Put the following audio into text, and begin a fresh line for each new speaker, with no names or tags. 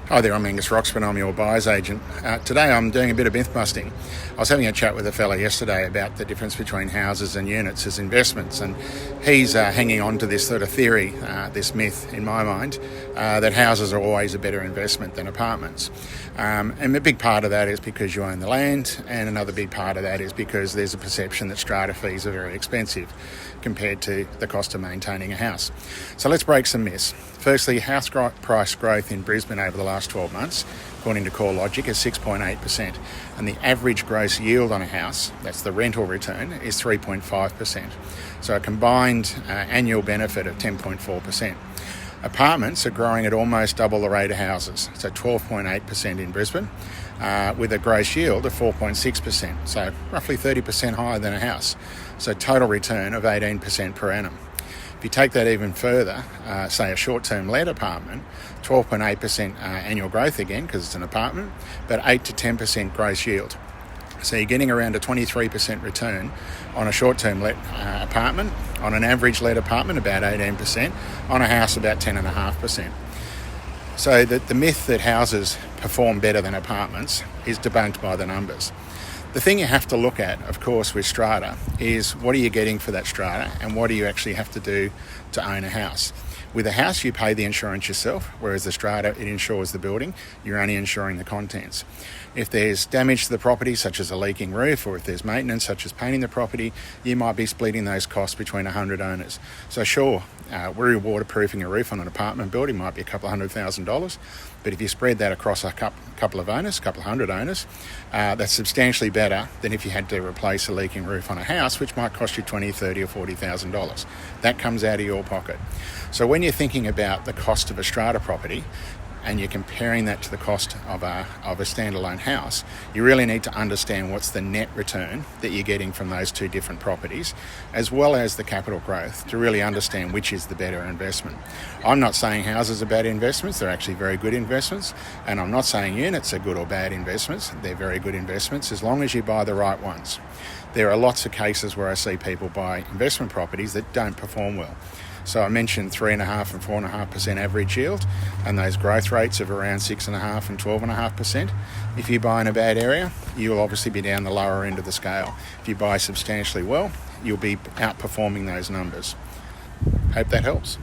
Hi there, I'm Angus Roxburgh, I'm your buyer's agent. Today I'm doing a bit of myth busting. I was having a chat with a fella yesterday about the difference between houses and units as investments, and he's hanging on to this sort of theory, this myth in my mind, that houses are always a better investment than apartments. And a big part of that is because you own the land, and another big part of that is because there's a perception that strata fees are very expensive compared to the cost of maintaining a house. So let's break some myths. Firstly, house price growth in Brisbane over the last 12 months, according to CoreLogic, is 6.8%. And the average gross yield on a house, that's the rental return, is 3.5%. So a combined annual benefit of 10.4%. Apartments are growing at almost double the rate of houses, so 12.8% in Brisbane, with a gross yield of 4.6%, so roughly 30% higher than a house. So total return of 18% per annum. If you take that even further, say a short-term let apartment, 12.8% annual growth again, because it's an apartment, but 8 to 10% gross yield. So you're getting around a 23% return on a short-term let apartment, on an average let apartment about 18%, on a house about 10.5%. So the myth that houses perform better than apartments is debunked by the numbers. The thing you have to look at, of course, with strata is what are you getting for that strata and what do you actually have to do to own a house. With a house, you pay the insurance yourself, whereas the strata, it insures the building. You're only insuring the contents. If there's damage to the property, such as a leaking roof, or if there's maintenance, such as painting the property, you might be splitting those costs between 100 owners. So sure, waterproofing a roof on an apartment building might be a couple of $100,000, but if you spread that across a couple of owners, a couple of hundred owners, that's substantially better than if you had to replace a leaking roof on a house, which might cost you $20,000, $30,000 or $40,000. That comes out of your pocket. So when you're thinking about the cost of a strata property and you're comparing that to the cost of a standalone house, you really need to understand what's the net return that you're getting from those two different properties, as well as the capital growth, to really understand which is the better investment. I'm not saying houses are bad investments, they're actually very good investments, and I'm not saying units are good or bad investments, they're very good investments as long as you buy the right ones. There are lots of cases where I see people buy investment properties that don't perform well. So I mentioned 3.5% and 4.5% average yield, and those growth rates of around 6.5% and 12.5%. If you buy in a bad area, you'll obviously be down the lower end of the scale. If you buy substantially well, you'll be outperforming those numbers. Hope that helps.